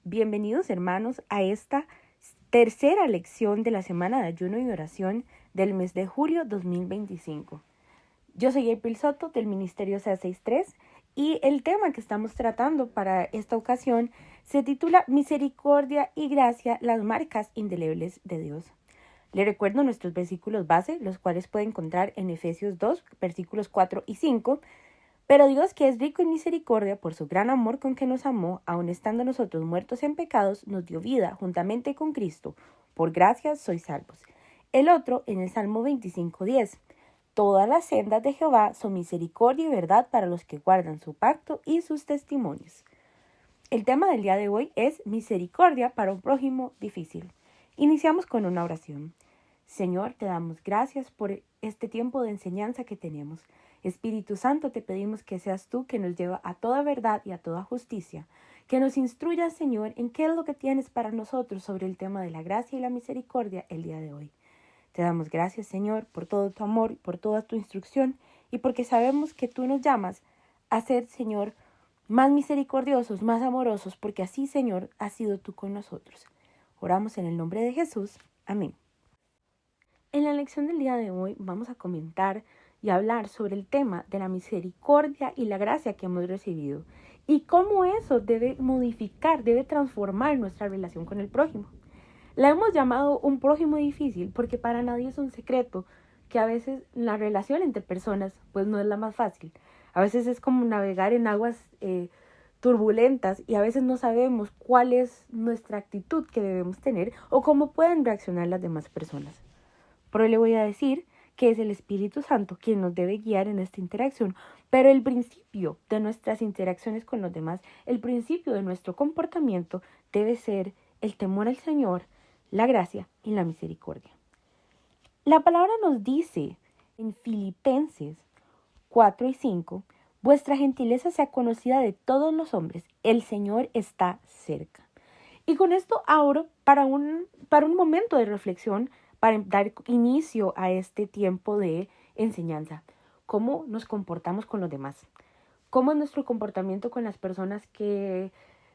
Bienvenidos hermanos a esta tercera lección de la semana de ayuno y oración del mes de julio 2025. Yo soy April Soto del Ministerio C63 y el tema que estamos tratando para esta ocasión se titula Misericordia y Gracia, las marcas indelebles de Dios. Le recuerdo nuestros versículos base, los cuales puede encontrar en Efesios 2, versículos 4 y 5. Pero Dios, que es rico en misericordia, por su gran amor con que nos amó, aun estando nosotros muertos en pecados, nos dio vida juntamente con Cristo. Por gracia sois salvos. El otro en el Salmo 25:10. Todas las sendas de Jehová son misericordia y verdad para los que guardan su pacto y sus testimonios. El tema del día de hoy es misericordia para un prójimo difícil. Iniciamos con una oración. Señor, te damos gracias por este tiempo de enseñanza que tenemos. Espíritu Santo, te pedimos que seas tú que nos lleva a toda verdad y a toda justicia. Que nos instruyas, Señor, en qué es lo que tienes para nosotros sobre el tema de la gracia y la misericordia el día de hoy. Te damos gracias, Señor, por todo tu amor, por toda tu instrucción y porque sabemos que tú nos llamas a ser, Señor, más misericordiosos, más amorosos, porque así, Señor, has sido tú con nosotros. Oramos en el nombre de Jesús. Amén. En la lección del día de hoy vamos a comentar y hablar sobre el tema de la misericordia y la gracia que hemos recibido y cómo eso debe modificar, debe transformar nuestra relación con el prójimo. La hemos llamado un prójimo difícil porque para nadie es un secreto que a veces la relación entre personas pues no es la más fácil. A veces es como navegar en aguas turbulentas y a veces no sabemos cuál es nuestra actitud que debemos tener o cómo pueden reaccionar las demás personas. Pero le voy a decir que es el Espíritu Santo quien nos debe guiar en esta interacción, pero el principio de nuestras interacciones con los demás, el principio de nuestro comportamiento debe ser el temor al Señor, la gracia y la misericordia. La palabra nos dice en Filipenses 4 y 5, vuestra gentileza sea conocida de todos los hombres, el Señor está cerca. Y con esto abro para un momento de reflexión, para dar inicio a este tiempo de enseñanza. ¿Cómo nos comportamos con los demás? ¿Cómo es nuestro comportamiento con las personas que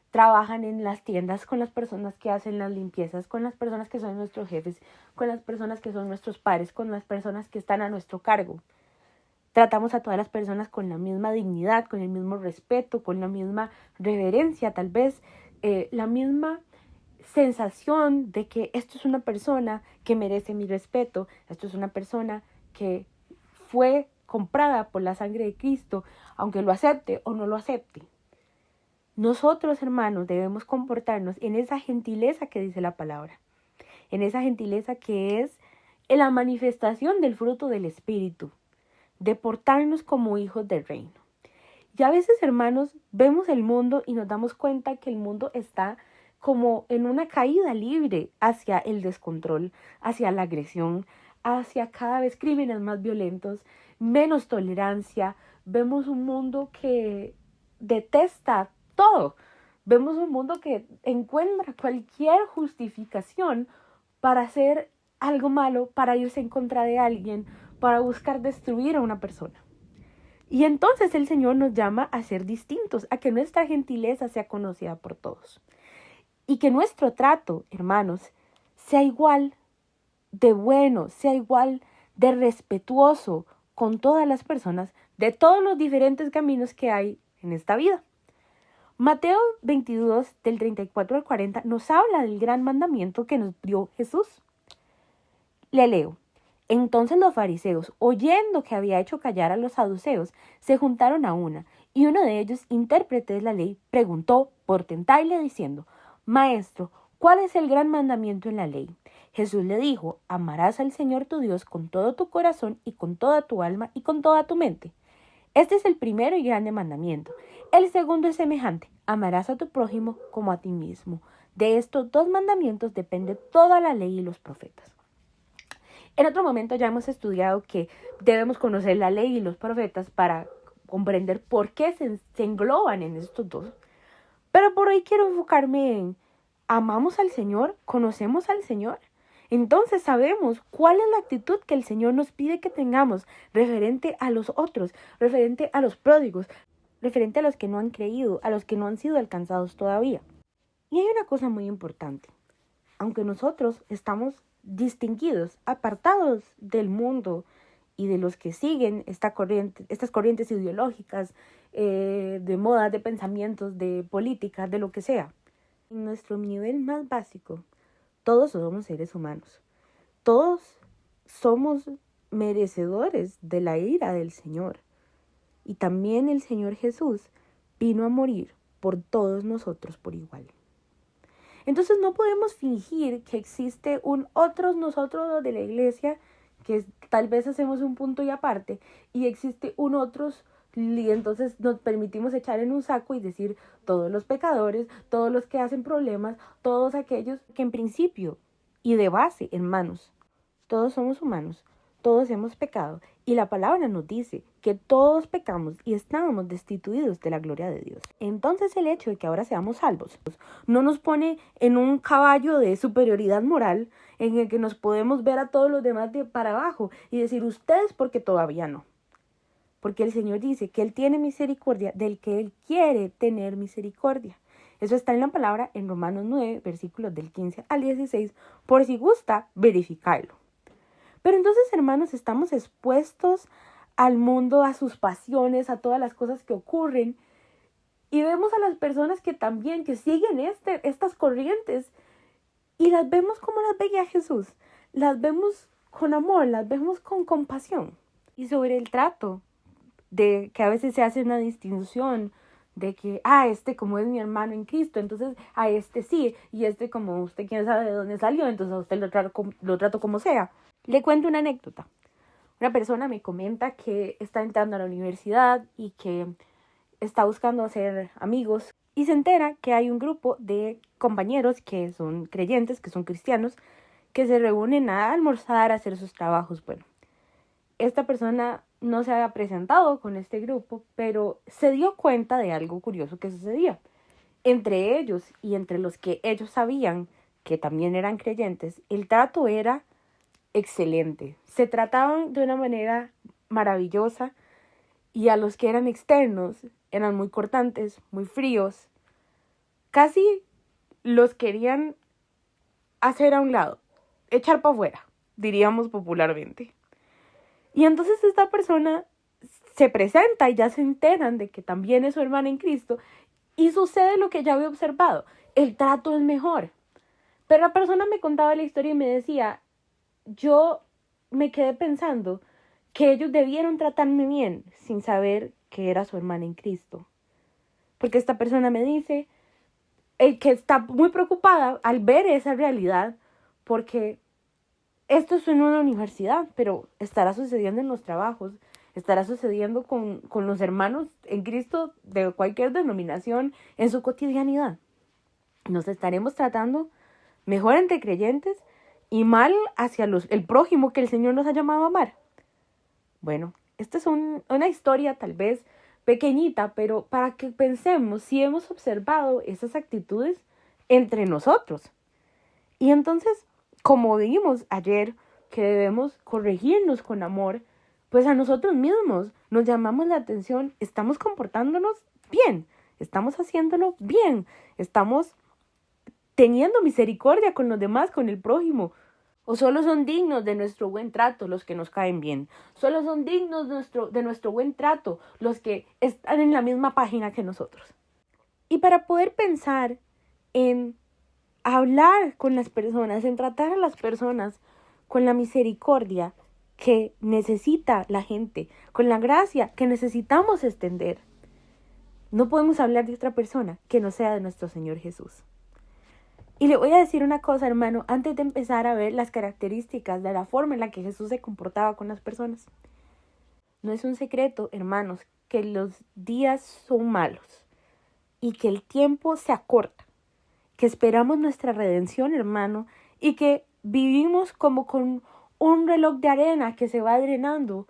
trabajan en las tiendas, con las personas que hacen las limpiezas, con las personas que son nuestros jefes, con las personas que son nuestros pares, con las personas que están a nuestro cargo? Tratamos a todas las personas con la misma dignidad, con el mismo respeto, con la misma reverencia, tal vez la misma sensación de que esto es una persona que merece mi respeto, esto es una persona que fue comprada por la sangre de Cristo, aunque lo acepte o no lo acepte. Nosotros, hermanos, debemos comportarnos en esa gentileza que dice la palabra, en esa gentileza que es la manifestación del fruto del Espíritu, de portarnos como hijos del reino. Y a veces, hermanos, vemos el mundo y nos damos cuenta que el mundo está como en una caída libre hacia el descontrol, hacia la agresión, hacia cada vez crímenes más violentos, menos tolerancia. Vemos un mundo que detesta todo. Vemos un mundo que encuentra cualquier justificación para hacer algo malo, para irse en contra de alguien, para buscar destruir a una persona. Y entonces el Señor nos llama a ser distintos, a que nuestra gentileza sea conocida por todos. Y que nuestro trato, hermanos, sea igual de bueno, sea igual de respetuoso con todas las personas de todos los diferentes caminos que hay en esta vida. Mateo 22, del 34 al 40, nos habla del gran mandamiento que nos dio Jesús. Le leo. Entonces los fariseos, oyendo que había hecho callar a los saduceos, se juntaron a una, y uno de ellos, intérprete de la ley, preguntó por tentarle diciendo, Maestro, ¿cuál es el gran mandamiento en la ley? Jesús le dijo, amarás al Señor tu Dios con todo tu corazón y con toda tu alma y con toda tu mente. Este es el primero y grande mandamiento. El segundo es semejante, amarás a tu prójimo como a ti mismo. De estos dos mandamientos depende toda la ley y los profetas. En otro momento ya hemos estudiado que debemos conocer la ley y los profetas para comprender por qué se engloban en estos dos. Pero por hoy quiero enfocarme en, ¿amamos al Señor? ¿Conocemos al Señor? Entonces sabemos cuál es la actitud que el Señor nos pide que tengamos referente a los otros, referente a los pródigos, referente a los que no han creído, a los que no han sido alcanzados todavía. Y hay una cosa muy importante. Aunque nosotros estamos distinguidos, apartados del mundo y de los que siguen estas corrientes ideológicas, de modas, de pensamientos, de políticas, de lo que sea, en nuestro nivel más básico, todos somos seres humanos. Todos somos merecedores de la ira del Señor. Y también el Señor Jesús vino a morir por todos nosotros por igual. Entonces no podemos fingir que existe un otros nosotros de la iglesia, que tal vez hacemos un punto y aparte, y existe un otros, y entonces nos permitimos echar en un saco y decir todos los pecadores, todos los que hacen problemas, todos aquellos que en principio y de base, hermanos, todos somos humanos, todos hemos pecado, y la palabra nos dice que todos pecamos y estábamos destituidos de la gloria de Dios. Entonces el hecho de que ahora seamos salvos no nos pone en un caballo de superioridad moral en el que nos podemos ver a todos los demás de para abajo y decir ustedes porque todavía no. Porque el Señor dice que Él tiene misericordia del que Él quiere tener misericordia. Eso está en la palabra en Romanos 9, versículos del 15 al 16, por si gusta verificarlo. Pero entonces, hermanos, estamos expuestos al mundo, a sus pasiones, a todas las cosas que ocurren. Y vemos a las personas que también, que siguen estas corrientes. Y las vemos como las veía Jesús. Las vemos con amor, las vemos con compasión. Y sobre el trato, de que a veces se hace una distinción de que, como es mi hermano en Cristo, entonces a este sí, y como usted quién sabe de dónde salió, entonces a usted lo trato como sea. Le cuento una anécdota. Una persona me comenta que está entrando a la universidad y que está buscando hacer amigos y se entera que hay un grupo de compañeros que son creyentes, que son cristianos, que se reúnen a almorzar, a hacer sus trabajos. Bueno, esta persona no se había presentado con este grupo, pero se dio cuenta de algo curioso que sucedía. Entre ellos y entre los que ellos sabían que también eran creyentes, el trato era excelente. Se trataban de una manera maravillosa y a los que eran externos eran muy cortantes, muy fríos. Casi los querían hacer a un lado, echar para afuera, diríamos popularmente. Y entonces esta persona se presenta y ya se enteran de que también es su hermana en Cristo y sucede lo que ya había observado. El trato es mejor. Pero la persona me contaba la historia y me decía, yo me quedé pensando que ellos debieron tratarme bien sin saber que era su hermana en Cristo. Porque esta persona me dice que está muy preocupada al ver esa realidad porque esto es en una universidad, pero estará sucediendo en los trabajos, estará sucediendo con los hermanos en Cristo de cualquier denominación en su cotidianidad. Nos estaremos tratando mejor entre creyentes y mal hacia el prójimo que el Señor nos ha llamado a amar. Bueno, esta es una historia tal vez pequeñita, pero para que pensemos si hemos observado esas actitudes entre nosotros. Y entonces, como vimos ayer, que debemos corregirnos con amor, pues a nosotros mismos nos llamamos la atención, estamos comportándonos bien, estamos haciéndolo bien, estamos teniendo misericordia con los demás, con el prójimo. O solo son dignos de nuestro buen trato los que nos caen bien. Solo son dignos de nuestro buen trato los que están en la misma página que nosotros. Y para poder pensar en hablar con las personas, en tratar a las personas con la misericordia que necesita la gente, con la gracia que necesitamos extender, no podemos hablar de otra persona que no sea de nuestro Señor Jesús. Y le voy a decir una cosa, hermano, antes de empezar a ver las características de la forma en la que Jesús se comportaba con las personas. No es un secreto, hermanos, que los días son malos y que el tiempo se acorta, que esperamos nuestra redención, hermano, y que vivimos como con un reloj de arena que se va drenando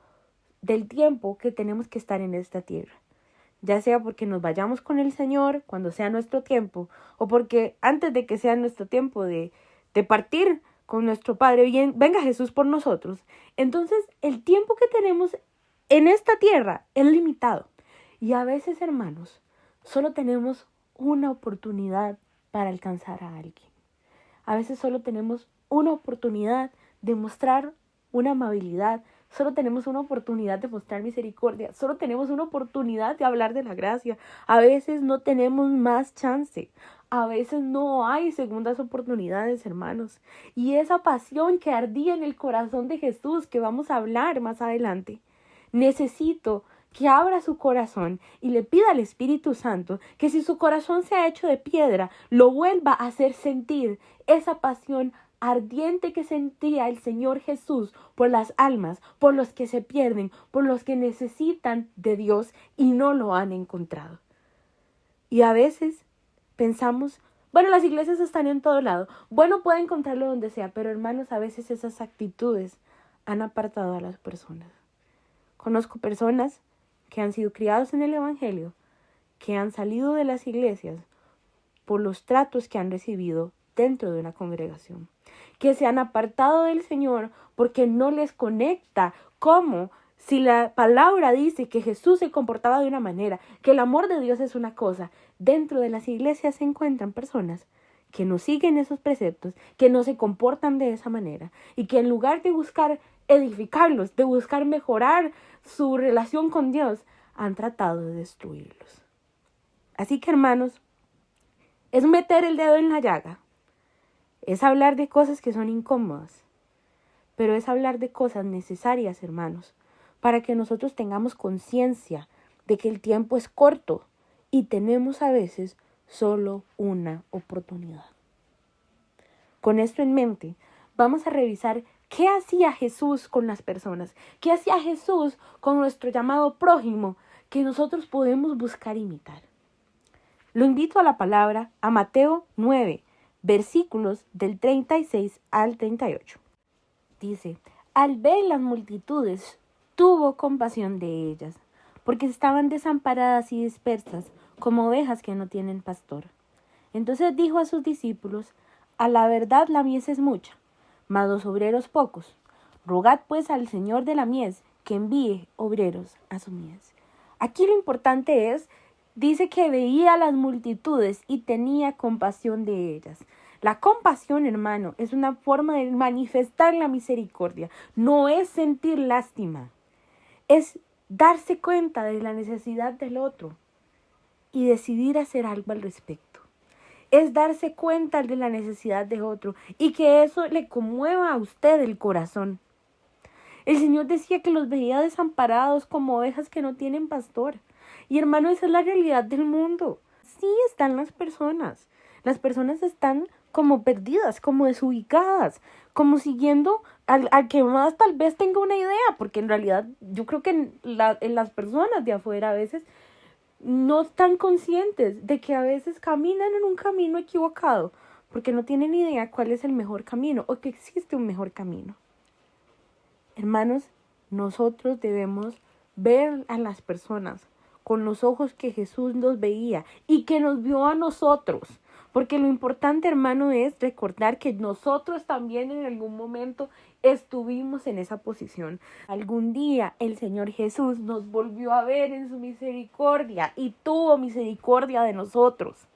del tiempo que tenemos que estar en esta tierra. Ya sea porque nos vayamos con el Señor cuando sea nuestro tiempo, o porque antes de que sea nuestro tiempo de partir con nuestro Padre, venga Jesús por nosotros. Entonces, el tiempo que tenemos en esta tierra es limitado. Y a veces, hermanos, solo tenemos una oportunidad para alcanzar a alguien. A veces solo tenemos una oportunidad de mostrar una amabilidad, solo tenemos una oportunidad de mostrar misericordia, solo tenemos una oportunidad de hablar de la gracia. A veces no tenemos más chance, a veces no hay segundas oportunidades, hermanos. Y esa pasión que ardía en el corazón de Jesús, que vamos a hablar más adelante, necesito que abra su corazón y le pida al Espíritu Santo que si su corazón se ha hecho de piedra, lo vuelva a hacer sentir esa pasión ardiente que sentía el Señor Jesús por las almas, por los que se pierden, por los que necesitan de Dios y no lo han encontrado. Y a veces pensamos, bueno, las iglesias están en todo lado, bueno, puede encontrarlo donde sea, pero hermanos, a veces esas actitudes han apartado a las personas. Conozco personas que han sido criados en el Evangelio, que han salido de las iglesias por los tratos que han recibido dentro de una congregación, que se han apartado del Señor porque no les conecta, como si la palabra dice que Jesús se comportaba de una manera, que el amor de Dios es una cosa. Dentro de las iglesias se encuentran personas que no siguen esos preceptos, que no se comportan de esa manera y que en lugar de buscar edificarlos, de buscar mejorar su relación con Dios, han tratado de destruirlos. Así que, hermanos, es meter el dedo en la llaga, es hablar de cosas que son incómodas, pero es hablar de cosas necesarias, hermanos, para que nosotros tengamos conciencia de que el tiempo es corto y tenemos a veces solo una oportunidad. Con esto en mente, vamos a revisar qué hacía Jesús con las personas, qué hacía Jesús con nuestro llamado prójimo, que nosotros podemos buscar imitar. Lo invito a la palabra, a Mateo 9, versículos del 36 al 38. Dice, al ver las multitudes, tuvo compasión de ellas, porque estaban desamparadas y dispersas, como ovejas que no tienen pastor. Entonces dijo a sus discípulos, a la verdad la mies es mucha, mas los obreros pocos. Rogad pues al Señor de la mies que envíe obreros a su mies. Aquí lo importante es, dice que veía a las multitudes y tenía compasión de ellas. La compasión, hermano, es una forma de manifestar la misericordia. No es sentir lástima. Es darse cuenta de la necesidad del otro y decidir hacer algo al respecto. Es darse cuenta de la necesidad de otro y que eso le conmueva a usted el corazón. El Señor decía que los veía desamparados como ovejas que no tienen pastor. Y hermano, esa es la realidad del mundo. Sí están las personas. Las personas están como perdidas, como desubicadas, como siguiendo al que más tal vez tenga una idea, porque en realidad yo creo que en las personas de afuera a veces no están conscientes de que a veces caminan en un camino equivocado, porque no tienen idea cuál es el mejor camino o que existe un mejor camino. Hermanos, nosotros debemos ver a las personas con los ojos que Jesús nos veía y que nos vio a nosotros. Porque lo importante, hermano, es recordar que nosotros también en algún momento estuvimos en esa posición. Algún día el Señor Jesús nos volvió a ver en su misericordia y tuvo misericordia de nosotros.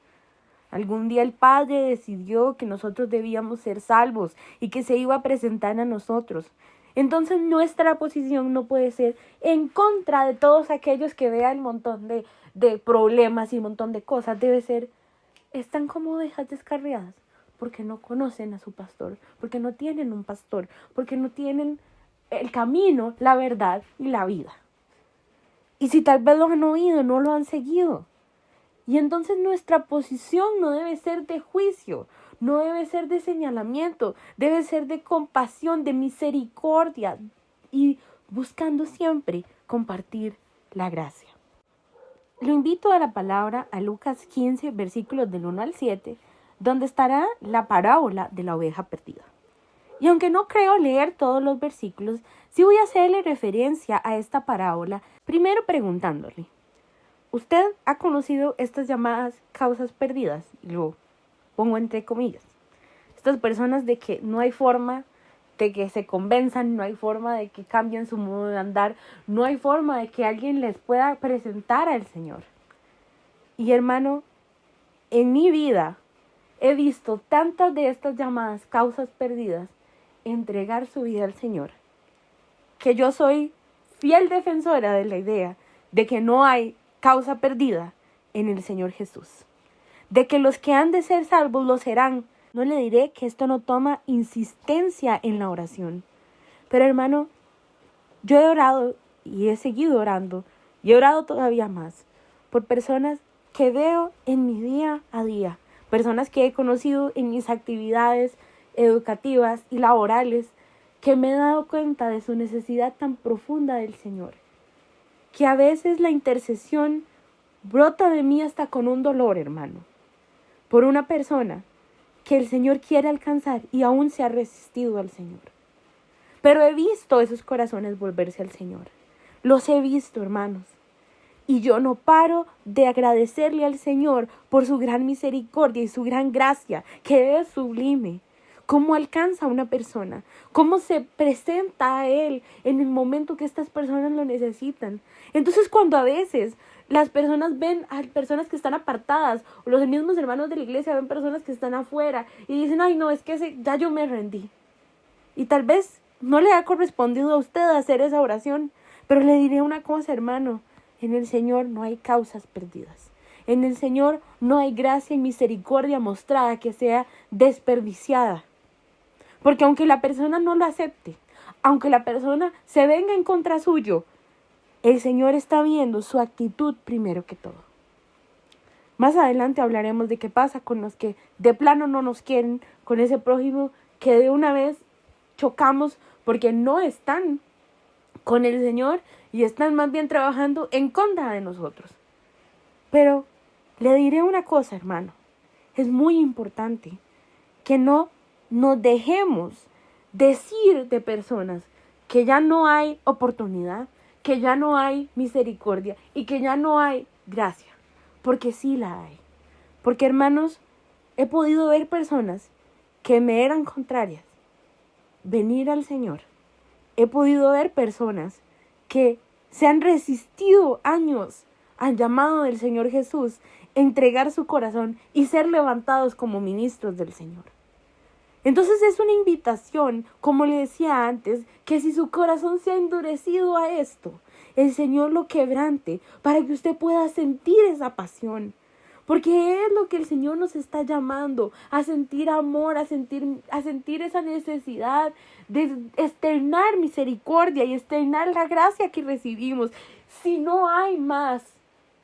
Algún día el Padre decidió que nosotros debíamos ser salvos y que se iba a presentar a nosotros. Entonces nuestra posición no puede ser en contra de todos aquellos que vean un montón de problemas y un montón de cosas. Debe ser, están como ovejas descarriadas porque no conocen a su pastor, porque no tienen un pastor, porque no tienen el camino, la verdad y la vida. Y si tal vez lo han oído, no lo han seguido. Y entonces nuestra posición no debe ser de juicio, no debe ser de señalamiento, debe ser de compasión, de misericordia y buscando siempre compartir la gracia. Lo invito a la palabra a Lucas 15, versículos del 1 al 7, donde estará la parábola de la oveja perdida. Y aunque no creo leer todos los versículos, sí voy a hacerle referencia a esta parábola, primero preguntándole, ¿usted ha conocido estas llamadas causas perdidas? Y lo pongo entre comillas. Estas personas de que no hay forma de que se convenzan, no hay forma de que cambien su modo de andar, no hay forma de que alguien les pueda presentar al Señor. Y hermano, en mi vida he visto tantas de estas llamadas causas perdidas entregar su vida al Señor, que yo soy fiel defensora de la idea de que no hay causa perdida en el Señor Jesús, de que los que han de ser salvos lo serán. No le diré que esto no toma insistencia en la oración, pero hermano, yo he orado y he seguido orando y he orado todavía más por personas que veo en mi día a día, personas que he conocido en mis actividades educativas y laborales, que me he dado cuenta de su necesidad tan profunda del Señor, que a veces la intercesión brota de mí hasta con un dolor, hermano, por una persona que el Señor quiere alcanzar y aún se ha resistido al Señor. Pero he visto esos corazones volverse al Señor. Los he visto, hermanos. Y yo no paro de agradecerle al Señor por su gran misericordia y su gran gracia, que es sublime. Cómo alcanza a una persona, cómo se presenta a Él en el momento que estas personas lo necesitan. Entonces, cuando a veces las personas ven a personas que están apartadas, o los mismos hermanos de la iglesia ven personas que están afuera y dicen, ay no, es que ya yo me rendí. Y tal vez no le ha correspondido a usted hacer esa oración, pero le diré una cosa, hermano, en el Señor no hay causas perdidas. En el Señor no hay gracia y misericordia mostrada que sea desperdiciada. Porque aunque la persona no lo acepte, aunque la persona se venga en contra suyo, el Señor está viendo su actitud primero que todo. Más adelante hablaremos de qué pasa con los que de plano no nos quieren, con ese prójimo que de una vez chocamos porque no están con el Señor y están más bien trabajando en contra de nosotros. Pero le diré una cosa, hermano, es muy importante que no nos dejemos decir de personas que ya no hay oportunidad, que ya no hay misericordia y que ya no hay gracia, porque sí la hay. Porque, hermanos, he podido ver personas que me eran contrarias venir al Señor. He podido ver personas que se han resistido años al llamado del Señor Jesús, entregar su corazón y ser levantados como ministros del Señor. Entonces es una invitación, como le decía antes, que si su corazón se ha endurecido a esto, el Señor lo quebrante para que usted pueda sentir esa pasión. Porque es lo que el Señor nos está llamando, a sentir amor, a sentir esa necesidad de externar misericordia y externar la gracia que recibimos. Si no hay más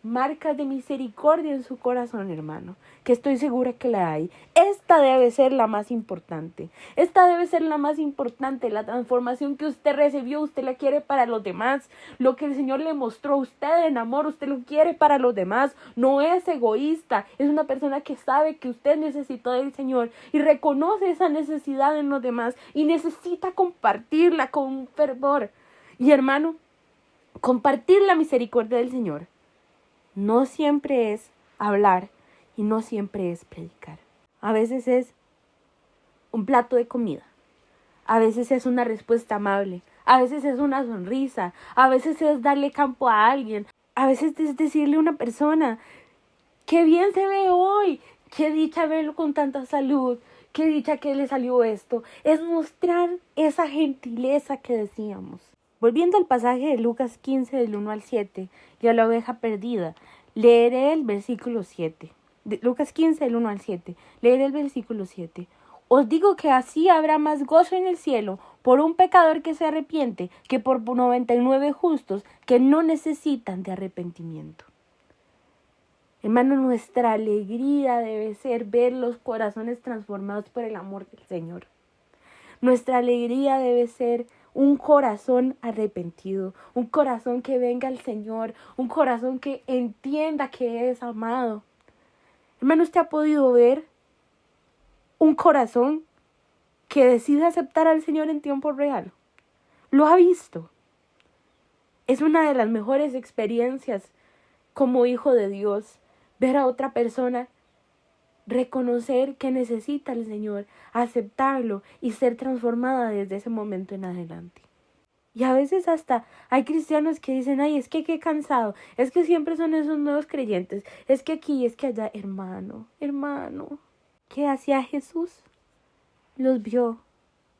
marcas de misericordia en su corazón, hermano, que estoy segura que la hay, esta debe ser la más importante. Esta debe ser la más importante, la transformación que usted recibió, usted la quiere para los demás. Lo que el Señor le mostró a usted en amor, usted lo quiere para los demás. No es egoísta, es una persona que sabe que usted necesitó del Señor y reconoce esa necesidad en los demás y necesita compartirla con fervor. Y hermano, compartir la misericordia del Señor no siempre es hablar y no siempre es predicar. A veces es un plato de comida. A veces es una respuesta amable. A veces es una sonrisa. A veces es darle campo a alguien. A veces es decirle a una persona, qué bien se ve hoy. Qué dicha verlo con tanta salud. Qué dicha que le salió esto. Es mostrar esa gentileza que decíamos. Volviendo al pasaje de Lucas 15 del 1 al 7 y a la oveja perdida, leeré el versículo 7. Lucas 15 del 1 al 7. Leeré el versículo 7. Os digo que así habrá más gozo en el cielo por un pecador que se arrepiente que por 99 justos que no necesitan de arrepentimiento. Hermano, nuestra alegría debe ser ver los corazones transformados por el amor del Señor. Nuestra alegría debe ser un corazón arrepentido, un corazón que venga al Señor, un corazón que entienda que es amado. Hermano, ¿usted ha podido ver un corazón que decide aceptar al Señor en tiempo real? ¿Lo ha visto? Es una de las mejores experiencias como hijo de Dios, ver a otra persona reconocer que necesita al Señor, aceptarlo y ser transformada desde ese momento en adelante. Y a veces hasta hay cristianos que dicen, ay, es que qué cansado, es que siempre son esos nuevos creyentes, es que aquí, es que allá, hermano, ¿Qué hacía Jesús? Los vio,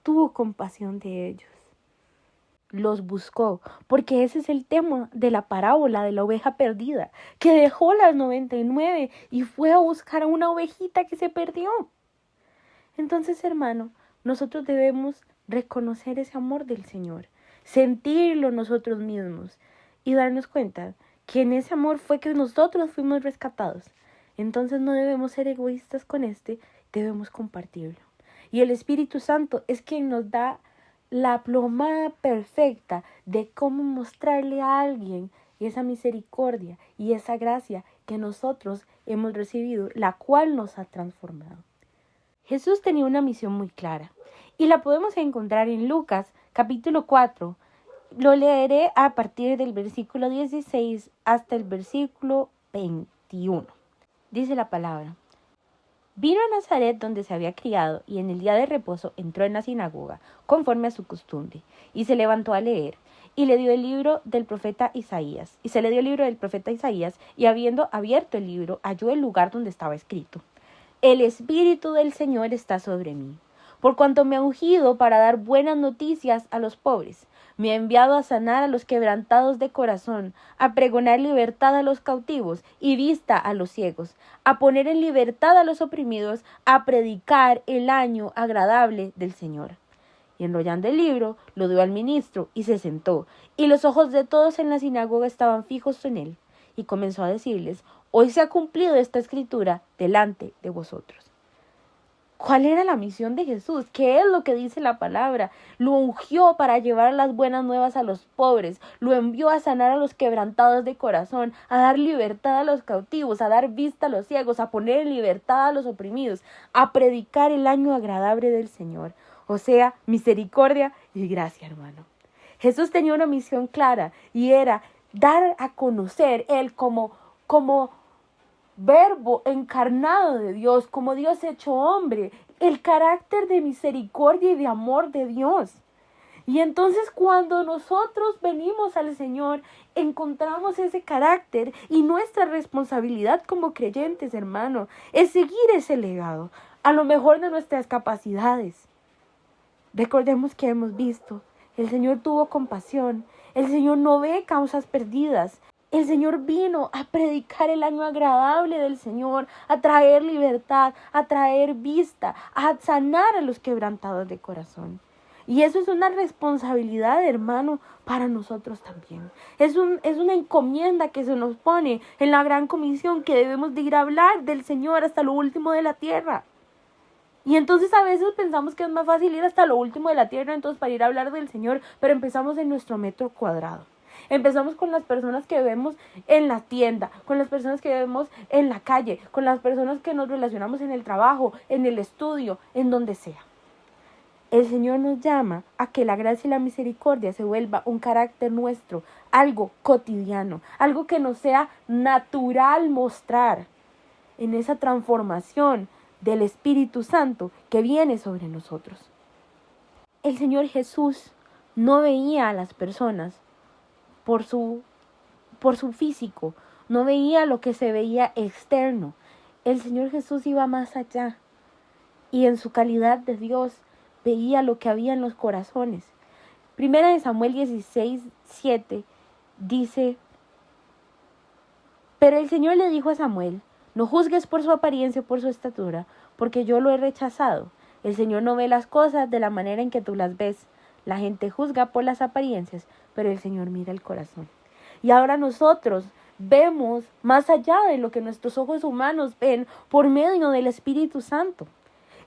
tuvo compasión de ellos, los buscó, porque ese es el tema de la parábola de la oveja perdida, que dejó las 99 y fue a buscar a una ovejita que se perdió. Entonces, hermano, nosotros debemos reconocer ese amor del Señor, sentirlo nosotros mismos y darnos cuenta que en ese amor fue que nosotros fuimos rescatados. Entonces no debemos ser egoístas con debemos compartirlo. Y el Espíritu Santo es quien nos da la plomada perfecta de cómo mostrarle a alguien esa misericordia y esa gracia que nosotros hemos recibido, la cual nos ha transformado. Jesús tenía una misión muy clara y la podemos encontrar en Lucas capítulo 4. Lo leeré a partir del versículo 16 hasta el versículo 21. Dice la palabra: Vino a Nazaret donde se había criado y en el día de reposo entró en la sinagoga conforme a su costumbre y se levantó a leer y le dio el libro del profeta Isaías. Y se le dio el libro del profeta Isaías y habiendo abierto el libro halló el lugar donde estaba escrito: El Espíritu del Señor está sobre mí, por cuanto me ha ungido para dar buenas noticias a los pobres. Me ha enviado a sanar a los quebrantados de corazón, a pregonar libertad a los cautivos y vista a los ciegos, a poner en libertad a los oprimidos, a predicar el año agradable del Señor. Y enrollando el libro, lo dio al ministro y se sentó, y los ojos de todos en la sinagoga estaban fijos en él. Y comenzó a decirles: Hoy se ha cumplido esta escritura delante de vosotros. ¿Cuál era la misión de Jesús? ¿Qué es lo que dice la palabra? Lo ungió para llevar las buenas nuevas a los pobres, lo envió a sanar a los quebrantados de corazón, a dar libertad a los cautivos, a dar vista a los ciegos, a poner en libertad a los oprimidos, a predicar el año agradable del Señor. O sea, misericordia y gracia, hermano. Jesús tenía una misión clara y era dar a conocer Él como Verbo encarnado de Dios, como Dios hecho hombre, el carácter de misericordia y de amor de Dios. Y entonces cuando nosotros venimos al Señor, encontramos ese carácter y nuestra responsabilidad como creyentes, hermano, es seguir ese legado, a lo mejor de nuestras capacidades. Recordemos que hemos visto, el Señor tuvo compasión, el Señor no ve causas perdidas. El Señor vino a predicar el año agradable del Señor, a traer libertad, a traer vista, a sanar a los quebrantados de corazón. Y eso es una responsabilidad, hermano, para nosotros también. Es una encomienda que se nos pone en la gran comisión, que debemos de ir a hablar del Señor hasta lo último de la tierra. Y entonces a veces pensamos que es más fácil ir hasta lo último de la tierra entonces para ir a hablar del Señor, pero empezamos en nuestro metro cuadrado. Empezamos con las personas que vemos en la tienda, con las personas que vemos en la calle, con las personas que nos relacionamos en el trabajo, en el estudio, en donde sea. El Señor nos llama a que la gracia y la misericordia se vuelva un carácter nuestro, algo cotidiano, algo que nos sea natural mostrar en esa transformación del Espíritu Santo que viene sobre nosotros. El Señor Jesús no veía a las personas por su físico, no veía lo que se veía externo. El Señor Jesús iba más allá y en su calidad de Dios veía lo que había en los corazones. Primera de Samuel 16:7 dice: Pero el Señor le dijo a Samuel: No juzgues por su apariencia o por su estatura, porque yo lo he rechazado. El Señor no ve las cosas de la manera en que tú las ves. La gente juzga por las apariencias, pero el Señor mira el corazón. Y ahora nosotros vemos más allá de lo que nuestros ojos humanos ven por medio del Espíritu Santo.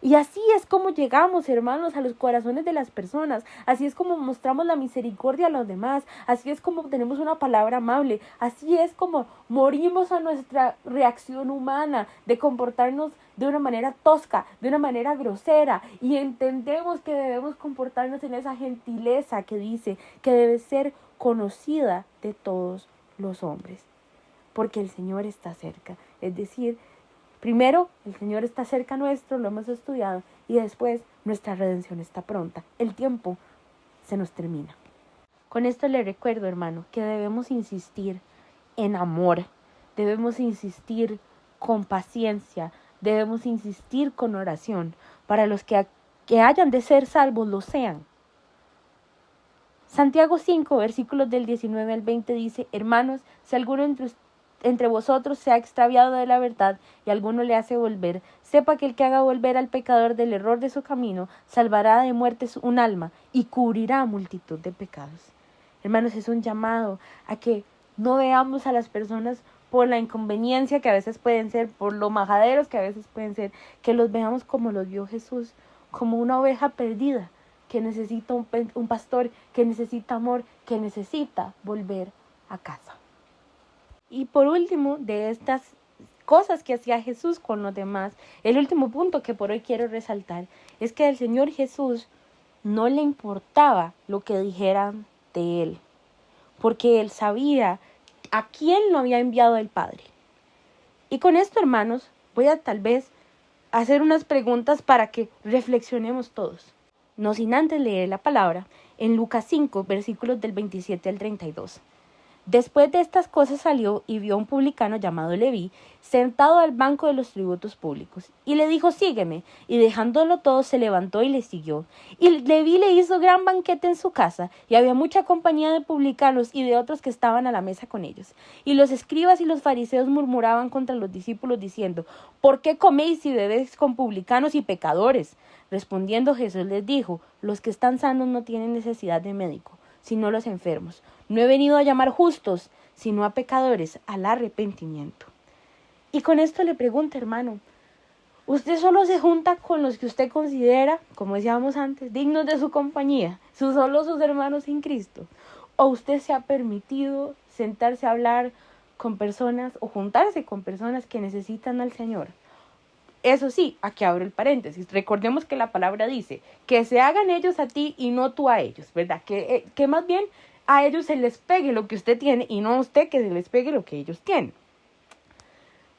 Y así es como llegamos, hermanos, a los corazones de las personas. Así es como mostramos la misericordia a los demás. Así es como tenemos una palabra amable. Así es como morimos a nuestra reacción humana de comportarnos de una manera tosca, de una manera grosera. Y entendemos que debemos comportarnos en esa gentileza que dice que debe ser conocida de todos los hombres. Porque el Señor está cerca. Es decir, primero, el Señor está cerca nuestro, lo hemos estudiado, y después nuestra redención está pronta. El tiempo se nos termina. Con esto le recuerdo, hermano, que debemos insistir en amor, debemos insistir con paciencia, debemos insistir con oración para los que hayan de ser salvos lo sean. Santiago 5, versículos del 19 al 20 dice: hermanos, si alguno entre vosotros se ha extraviado de la verdad y alguno le hace volver, sepa que el que haga volver al pecador del error de su camino, salvará de muerte un alma y cubrirá multitud de pecados. Hermanos, es un llamado a que no veamos a las personas por la inconveniencia que a veces pueden ser, por lo majaderos que a veces pueden ser, que los veamos como los vio Jesús, como una oveja perdida, que necesita un pastor, que necesita amor, que necesita volver a casa. Y por último, de estas cosas que hacía Jesús con los demás, el último punto que por hoy quiero resaltar es que al Señor Jesús no le importaba lo que dijeran de él, porque él sabía a quién lo había enviado el Padre. Y con esto, hermanos, voy a tal vez hacer unas preguntas para que reflexionemos todos. No sin antes leer la palabra en Lucas 5, versículos del 27 al 32. Después de estas cosas salió y vio a un publicano llamado Leví sentado al banco de los tributos públicos, y le dijo: sígueme, y dejándolo todo se levantó y le siguió. Y Leví le hizo gran banquete en su casa, y había mucha compañía de publicanos y de otros que estaban a la mesa con ellos. Y los escribas y los fariseos murmuraban contra los discípulos diciendo: ¿por qué coméis y bebéis con publicanos y pecadores? Respondiendo Jesús les dijo: los que están sanos no tienen necesidad de médico, sino los enfermos. No he venido a llamar justos, sino a pecadores al arrepentimiento. Y con esto le pregunto, hermano, ¿usted solo se junta con los que usted considera, como decíamos antes, dignos de su compañía, solo sus hermanos en Cristo? ¿O usted se ha permitido sentarse a hablar con personas o juntarse con personas que necesitan al Señor? Eso sí, aquí abro el paréntesis. Recordemos que la palabra dice que se hagan ellos a ti y no tú a ellos, ¿verdad? Que más bien a ellos se les pegue lo que usted tiene y no a usted que se les pegue lo que ellos tienen.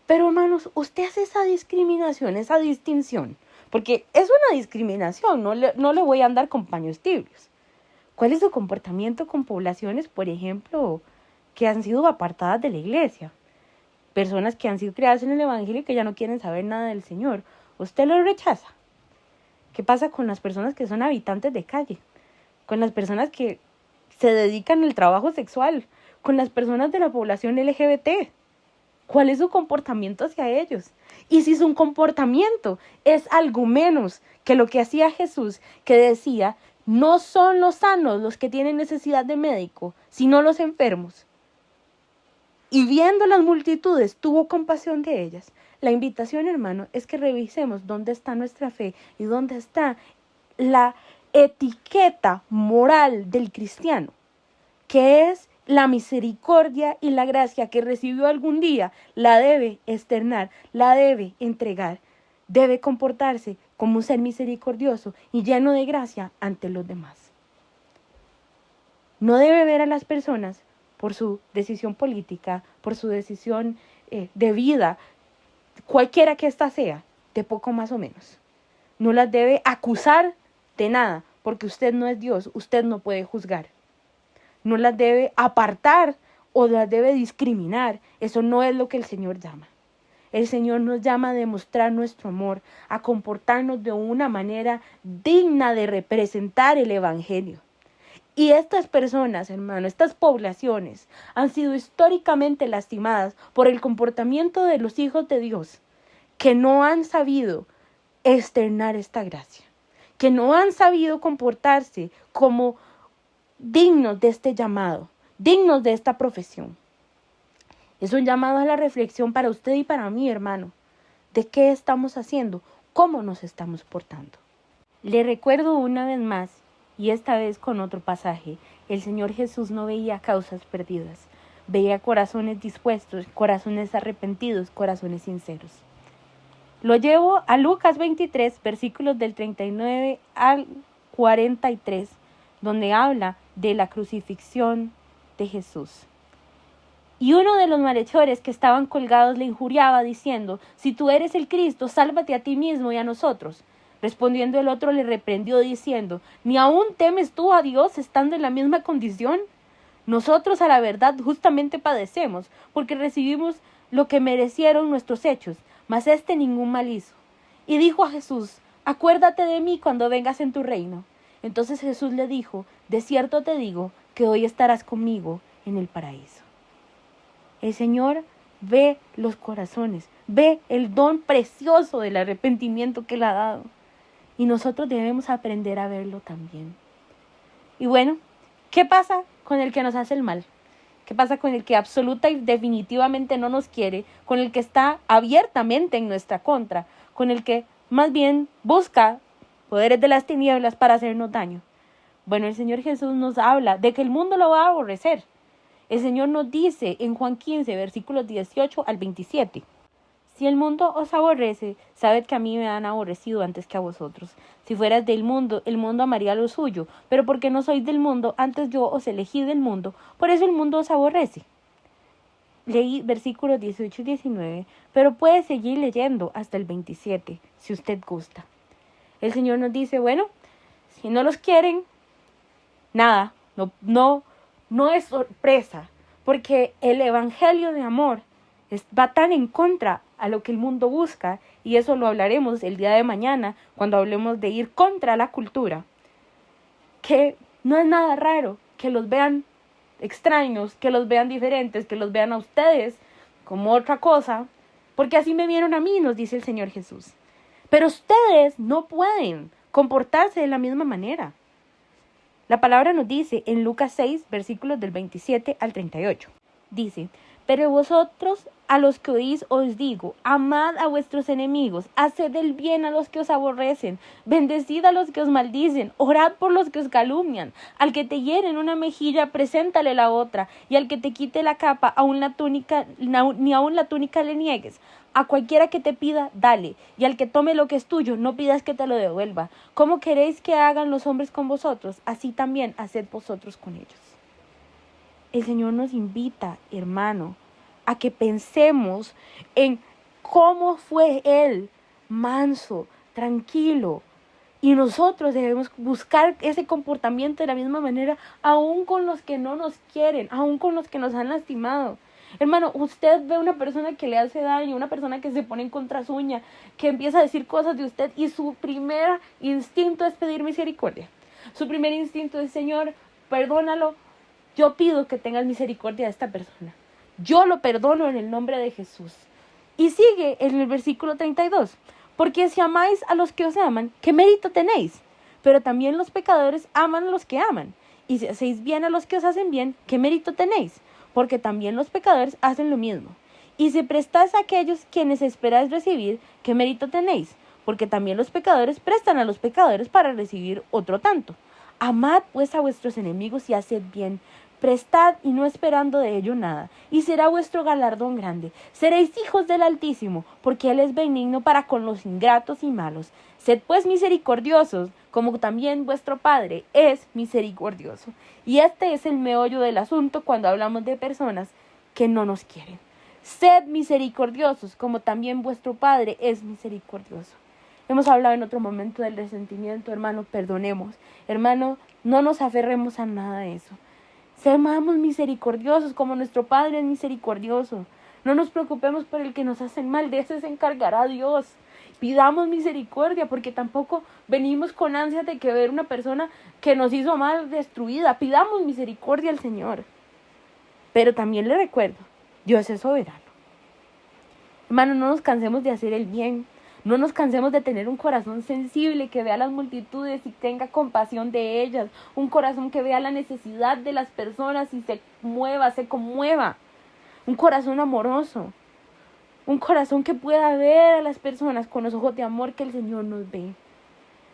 Pero hermanos, usted hace esa discriminación, esa distinción, porque es una discriminación, no le voy a andar con paños tibios. ¿Cuál es su comportamiento con poblaciones, por ejemplo, que han sido apartadas de la iglesia? Personas que han sido creadas en el evangelio y que ya no quieren saber nada del Señor. ¿Usted lo rechaza? ¿Qué pasa con las personas que son habitantes de calle? Con las personas que se dedican al trabajo sexual, con las personas de la población LGBT. ¿Cuál es su comportamiento hacia ellos? Y si su comportamiento es algo menos que lo que hacía Jesús, que decía: no son los sanos los que tienen necesidad de médico, sino los enfermos. Y viendo las multitudes, tuvo compasión de ellas. La invitación, hermano, es que revisemos dónde está nuestra fe y dónde está la etiqueta moral del cristiano, que es la misericordia y la gracia que recibió algún día, la debe externar, la debe entregar, debe comportarse como un ser misericordioso y lleno de gracia ante los demás. No debe ver a las personas por su decisión política, por su decisión de vida, cualquiera que ésta sea, de poco más o menos. No las debe acusar de nada, porque usted no es Dios, usted no puede juzgar. No las debe apartar o las debe discriminar. Eso no es lo que el Señor llama. El Señor nos llama a demostrar nuestro amor, a comportarnos de una manera digna de representar el Evangelio. Y estas personas, hermano, estas poblaciones han sido históricamente lastimadas por el comportamiento de los hijos de Dios, que no han sabido externar esta gracia, que no han sabido comportarse como dignos de este llamado, dignos de esta profesión. Es un llamado a la reflexión para usted y para mí, hermano, de qué estamos haciendo, cómo nos estamos portando. Le recuerdo una vez más, y esta vez con otro pasaje, el Señor Jesús no veía causas perdidas, veía corazones dispuestos, corazones arrepentidos, corazones sinceros. Lo llevo a Lucas 23, versículos del 39 al 43, donde habla de la crucifixión de Jesús. Y uno de los malhechores que estaban colgados le injuriaba diciendo: si tú eres el Cristo, sálvate a ti mismo y a nosotros. Respondiendo el otro le reprendió diciendo: ¿ni aún temes tú a Dios estando en la misma condición? Nosotros a la verdad justamente padecemos, porque recibimos lo que merecieron nuestros hechos, mas éste ningún mal hizo. Y dijo a Jesús: acuérdate de mí cuando vengas en tu reino. Entonces Jesús le dijo: de cierto te digo que hoy estarás conmigo en el paraíso. El Señor ve los corazones, ve el don precioso del arrepentimiento que Él ha dado. Y nosotros debemos aprender a verlo también. Y bueno, ¿qué pasa con el que nos hace el mal? ¿Qué pasa con el que absoluta y definitivamente no nos quiere? Con el que está abiertamente en nuestra contra, con el que más bien busca poderes de las tinieblas para hacernos daño. Bueno, el Señor Jesús nos habla de que el mundo lo va a aborrecer. El Señor nos dice en Juan 15, versículos 18 al 27. Si el mundo os aborrece, sabed que a mí me han aborrecido antes que a vosotros. Si fueras del mundo, el mundo amaría lo suyo, pero porque no sois del mundo, antes yo os elegí del mundo, por eso el mundo os aborrece. Leí versículos 18 y 19, pero puede seguir leyendo hasta el 27, si usted gusta. El Señor nos dice, bueno, si no los quieren, nada, no es sorpresa, porque el evangelio de amor va tan en contra a lo que el mundo busca, y eso lo hablaremos el día de mañana cuando hablemos de ir contra la cultura, que no es nada raro que los vean extraños, que los vean diferentes, que los vean a ustedes como otra cosa, porque así me vieron a mí, nos dice el Señor Jesús. Pero ustedes no pueden comportarse de la misma manera. La palabra nos dice en Lucas 6, versículos del 27 al 38. Dice: pero vosotros a los que oís os digo, amad a vuestros enemigos, haced el bien a los que os aborrecen, bendecid a los que os maldicen, orad por los que os calumnian. Al que te hieren una mejilla, preséntale la otra, y al que te quite la capa, ni aun la túnica le niegues. A cualquiera que te pida, dale, y al que tome lo que es tuyo, no pidas que te lo devuelva. ¿Cómo queréis que hagan los hombres con vosotros? Así también haced vosotros con ellos. El Señor nos invita, hermano, a que pensemos en cómo fue Él, manso, tranquilo. Y nosotros debemos buscar ese comportamiento de la misma manera, aún con los que no nos quieren, aún con los que nos han lastimado. Hermano, usted ve una persona que le hace daño, una persona que se pone en contra suya, que empieza a decir cosas de usted, y su primer instinto es pedir misericordia. Su primer instinto es: Señor, perdónalo. Yo pido que tengas misericordia de esta persona. Yo lo perdono en el nombre de Jesús. Y sigue en el versículo 32. Porque si amáis a los que os aman, ¿qué mérito tenéis? Pero también los pecadores aman a los que aman. Y si hacéis bien a los que os hacen bien, ¿qué mérito tenéis? Porque también los pecadores hacen lo mismo. Y si prestáis a aquellos quienes esperáis recibir, ¿qué mérito tenéis? Porque también los pecadores prestan a los pecadores para recibir otro tanto. Amad pues a vuestros enemigos y haced bien. Prestad y no esperando de ello nada, y será vuestro galardón grande. Seréis hijos del Altísimo, porque Él es benigno para con los ingratos y malos. Sed pues misericordiosos, como también vuestro Padre es misericordioso. Y este es el meollo del asunto cuando hablamos de personas que no nos quieren. Sed misericordiosos, como también vuestro Padre es misericordioso. Hemos hablado en otro momento del resentimiento, hermano, perdonemos. Hermano, no nos aferremos a nada de eso. Seamos misericordiosos como nuestro Padre es misericordioso. No nos preocupemos por el que nos hacen mal, de ese se encargará Dios. Pidamos misericordia, porque tampoco venimos con ansias de que ver una persona que nos hizo mal destruida. Pidamos misericordia al Señor. Pero también le recuerdo, Dios es soberano. Hermano, no nos cansemos de hacer el bien. No nos cansemos de tener un corazón sensible que vea las multitudes y tenga compasión de ellas. Un corazón que vea la necesidad de las personas y se conmueva. Un corazón amoroso. Un corazón que pueda ver a las personas con los ojos de amor que el Señor nos ve.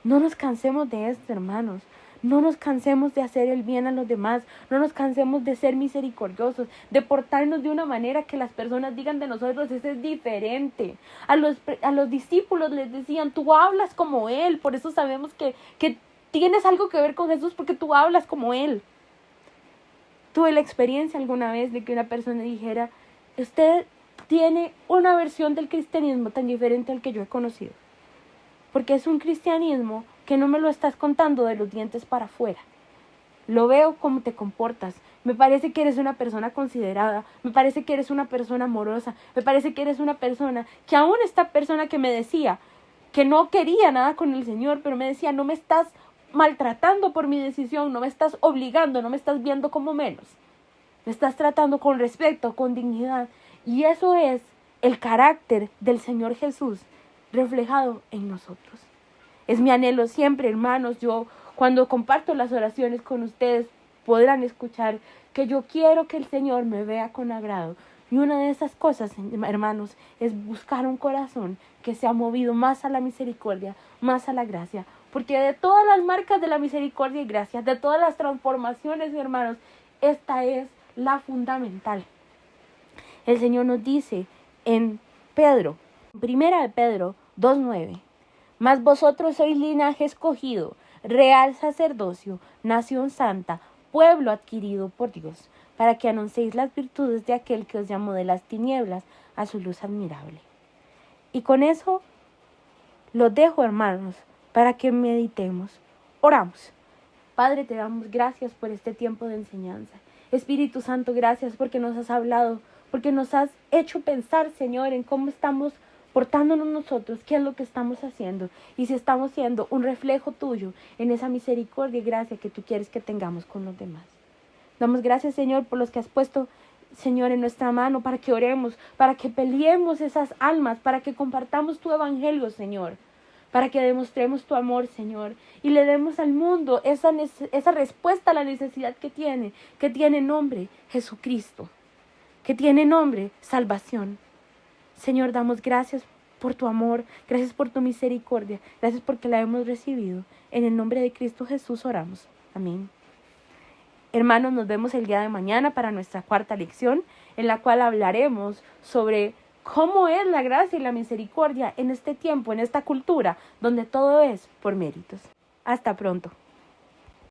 No nos cansemos de esto, hermanos. No nos cansemos de hacer el bien a los demás. No nos cansemos de ser misericordiosos, de portarnos de una manera que las personas digan de nosotros: ese es diferente. A los discípulos les decían: tú hablas como Él. Por eso sabemos que tienes algo que ver con Jesús, porque tú hablas como Él. Tuve la experiencia alguna vez de que una persona dijera: usted tiene una versión del cristianismo tan diferente al que yo he conocido, porque es un cristianismo que no me lo estás contando de los dientes para afuera. lo veo cómo te comportas. Me parece que eres una persona considerada, me parece que eres una persona amorosa, me parece que eres una persona que aún esta persona que me decía que no quería nada con el Señor, pero me decía, no me estás maltratando por mi decisión, no me estás obligando, no me estás viendo como menos. Me estás tratando con respeto, con dignidad. Y eso es el carácter del Señor Jesús reflejado en nosotros. Es mi anhelo siempre, hermanos. Yo cuando comparto las oraciones con ustedes podrán escuchar que yo quiero que el Señor me vea con agrado. Y una de esas cosas, hermanos, es buscar un corazón que se ha movido más a la misericordia, más a la gracia. Porque de todas las marcas de la misericordia y gracia, de todas las transformaciones, hermanos, esta es la fundamental. El Señor nos dice en Pedro, primera de Pedro 2:9, mas vosotros sois linaje escogido, real sacerdocio, nación santa, pueblo adquirido por Dios, para que anunciéis las virtudes de aquel que os llamó de las tinieblas a su luz admirable. Y con eso los dejo, hermanos, para que meditemos. Oramos. Padre, te damos gracias por este tiempo de enseñanza. Espíritu Santo, gracias porque nos has hablado, porque nos has hecho pensar, Señor, en cómo estamos portándonos nosotros, qué es lo que estamos haciendo y si estamos siendo un reflejo tuyo en esa misericordia y gracia que tú quieres que tengamos con los demás. Damos gracias, Señor, por los que has puesto, Señor, en nuestra mano para que oremos, para que peleemos esas almas, para que compartamos tu evangelio, Señor, para que demostremos tu amor, Señor, y le demos al mundo esa respuesta a la necesidad que tiene nombre Jesucristo, que tiene nombre salvación. Señor, damos gracias por tu amor, gracias por tu misericordia, gracias porque la hemos recibido. En el nombre de Cristo Jesús oramos. Amén. Hermanos, nos vemos el día de mañana para nuestra cuarta lección, en la cual hablaremos sobre cómo es la gracia y la misericordia en este tiempo, en esta cultura, donde todo es por méritos. Hasta pronto.